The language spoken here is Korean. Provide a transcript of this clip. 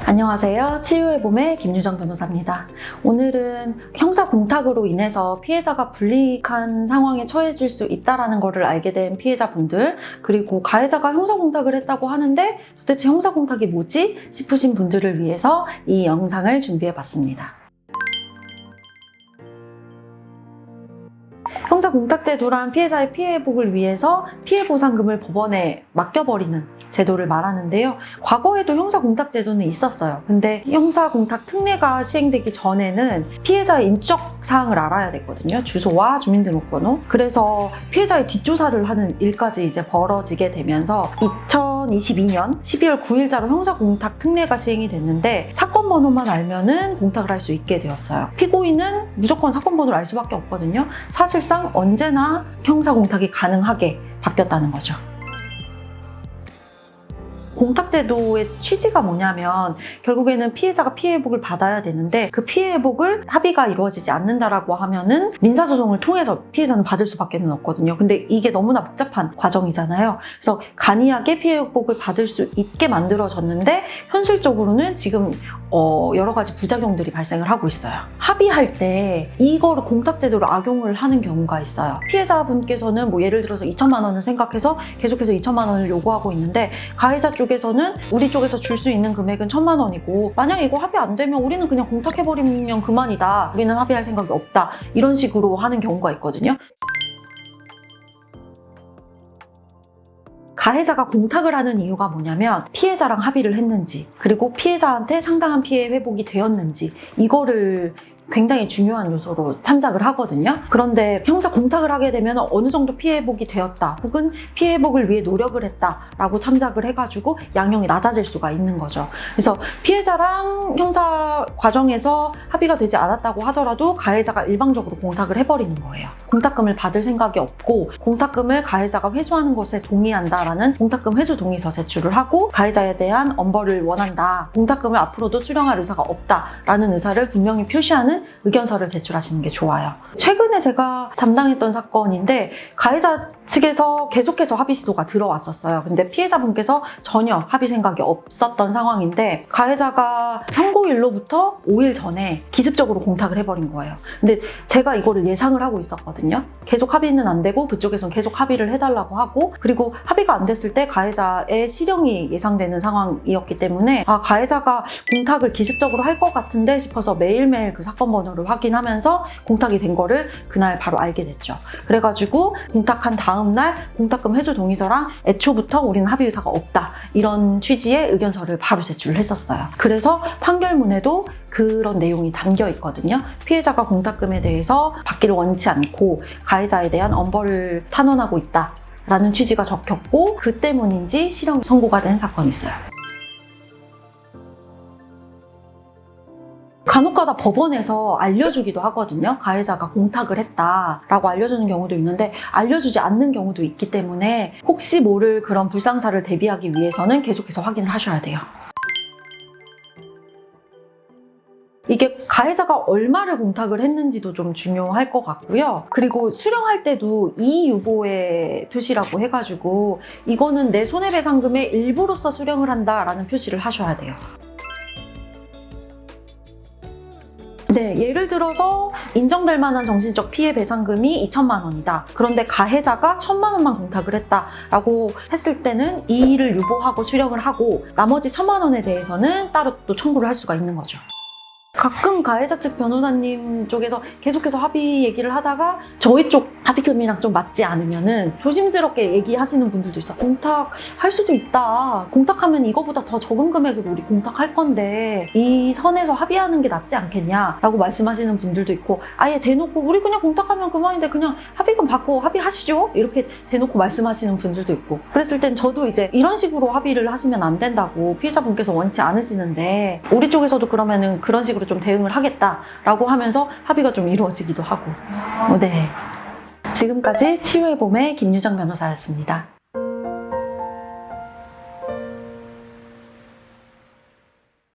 안녕하세요. 치유의 봄의 김유정 변호사입니다. 오늘은 형사 공탁으로 인해서 피해자가 불이익한 상황에 처해질 수 있다는 것을 알게 된 피해자분들, 그리고 가해자가 형사 공탁을 했다고 하는데 도대체 형사 공탁이 뭐지? 싶으신 분들을 위해서 이 영상을 준비해 봤습니다. 형사 공탁 제도란 피해자의 피해 회복을 위해서 피해 보상금을 법원에 맡겨버리는 제도를 말하는데요. 과거에도 형사 공탁 제도는 있었어요. 근데 형사 공탁 특례가 시행되기 전에는 피해자의 인적 사항을 알아야 됐거든요. 주소와 주민등록번호. 그래서 피해자의 뒷조사를 하는 일까지 이제 벌어지게 되면서 2022년 12월 9일자로 형사 공탁 특례가 시행이 됐는데 사건 번호만 알면은 공탁을 할 수 있게 되었어요. 피고인은 무조건 사건 번호를 알 수밖에 없거든요. 사실상 언제나 형사 공탁이 가능하게 바뀌었다는 거죠. 공탁제도의 취지가 뭐냐면 결국에는 피해자가 피해 회복을 받아야 되는데 그 피해 회복을 합의가 이루어지지 않는다라고 하면은 민사소송을 통해서 피해자는 받을 수밖에 없거든요. 근데 이게 너무나 복잡한 과정이잖아요. 그래서 간이하게 피해 회복을 받을 수 있게 만들어졌는데 현실적으로는 지금 여러 가지 부작용들이 발생을 하고 있어요. 합의할 때 이거를 공탁제도로 악용을 하는 경우가 있어요. 피해자분께서는 뭐 예를 들어서 2천만 원을 생각해서 계속해서 2천만 원을 요구하고 있는데 가해자 쪽에서는 우리 쪽에서 줄 수 있는 금액은 1,000만 원이고 만약 이거 합의 안 되면 우리는 그냥 공탁해버리면 그만이다. 우리는 합의할 생각이 없다. 이런 식으로 하는 경우가 있거든요. 가해자가 공탁을 하는 이유가 뭐냐면 피해자랑 합의를 했는지 그리고 피해자한테 상당한 피해 회복이 되었는지 이거를 굉장히 중요한 요소로 참작을 하거든요. 그런데 형사 공탁을 하게 되면 어느 정도 피해 회복이 되었다 혹은 피해 회복을 위해 노력을 했다라고 참작을 해가지고 양형이 낮아질 수가 있는 거죠. 그래서 피해자랑 형사 과정에서 합의가 되지 않았다고 하더라도 가해자가 일방적으로 공탁을 해버리는 거예요. 공탁금을 받을 생각이 없고 공탁금을 가해자가 회수하는 것에 동의한다라는 공탁금 회수 동의서 제출을 하고 가해자에 대한 엄벌을 원한다. 공탁금을 앞으로도 수령할 의사가 없다라는 의사를 분명히 표시하는 의견서를 제출하시는 게 좋아요. 최근에 제가 담당했던 사건인데 가해자 측에서 계속해서 합의 시도가 들어왔었어요. 근데 피해자분께서 전혀 합의 생각이 없었던 상황인데 가해자가 선고일로부터 5일 전에 기습적으로 공탁을 해버린 거예요. 근데 제가 이거를 예상을 하고 있었거든요. 계속 합의는 안 되고 그쪽에서는 계속 합의를 해달라고 하고 그리고 합의가 안 됐을 때 가해자의 실형이 예상되는 상황이었기 때문에 가해자가 공탁을 기습적으로 할 것 같은데 싶어서 매일매일 그 사건 번호를 확인하면서 공탁이 된 거를 그날 바로 알게 됐죠. 그래가지고 공탁한 다음 날 공탁금 회수 동의서랑 애초부터 우리는 합의 의사가 없다 이런 취지의 의견서를 바로 제출을 했었어요. 그래서 판결문에도 그런 내용이 담겨 있거든요. 피해자가 공탁금에 대해서 받기를 원치 않고 가해자에 대한 엄벌을 탄원하고 있다 라는 취지가 적혔고 그 때문인지 실형 선고가 된 사건이 있어요. 간혹가다 법원에서 알려주기도 하거든요. 가해자가 공탁을 했다라고 알려주는 경우도 있는데 알려주지 않는 경우도 있기 때문에 혹시 모를 그런 불상사를 대비하기 위해서는 계속해서 확인을 하셔야 돼요. 이게 가해자가 얼마를 공탁을 했는지도 좀 중요할 것 같고요. 그리고 수령할 때도 이유보의 표시라고 해가지고 이거는 내 손해배상금의 일부로서 수령을 한다라는 표시를 하셔야 돼요. 네, 예를 들어서 인정될 만한 정신적 피해 배상금이 2천만 원이다. 그런데 가해자가 1,000만 원만 공탁을 했다라고 했을 때는 이 일을 유보하고 수령을 하고 나머지 1,000만 원에 대해서는 따로 또 청구를 할 수가 있는 거죠. 가끔 가해자 측 변호사님 쪽에서 계속해서 합의 얘기를 하다가 저희 쪽 합의금이랑 좀 맞지 않으면은 조심스럽게 얘기하시는 분들도 있어. 공탁 할 수도 있다. 공탁하면 이거보다 더 적은 금액으로 우리 공탁할 건데 이 선에서 합의하는 게 낫지 않겠냐 라고 말씀하시는 분들도 있고 아예 대놓고 우리 그냥 공탁하면 그만인데 그냥 합의금 받고 합의하시죠? 이렇게 대놓고 말씀하시는 분들도 있고 그랬을 땐 저도 이제 이런 식으로 합의를 하시면 안 된다고 피해자분께서 원치 않으시는데 우리 쪽에서도 그러면은 그런 식으로 좀 대응을 하겠다라고 하면서 합의가 좀 이루어지기도 하고. 네. 지금까지 치유의 봄의 김유정 변호사였습니다.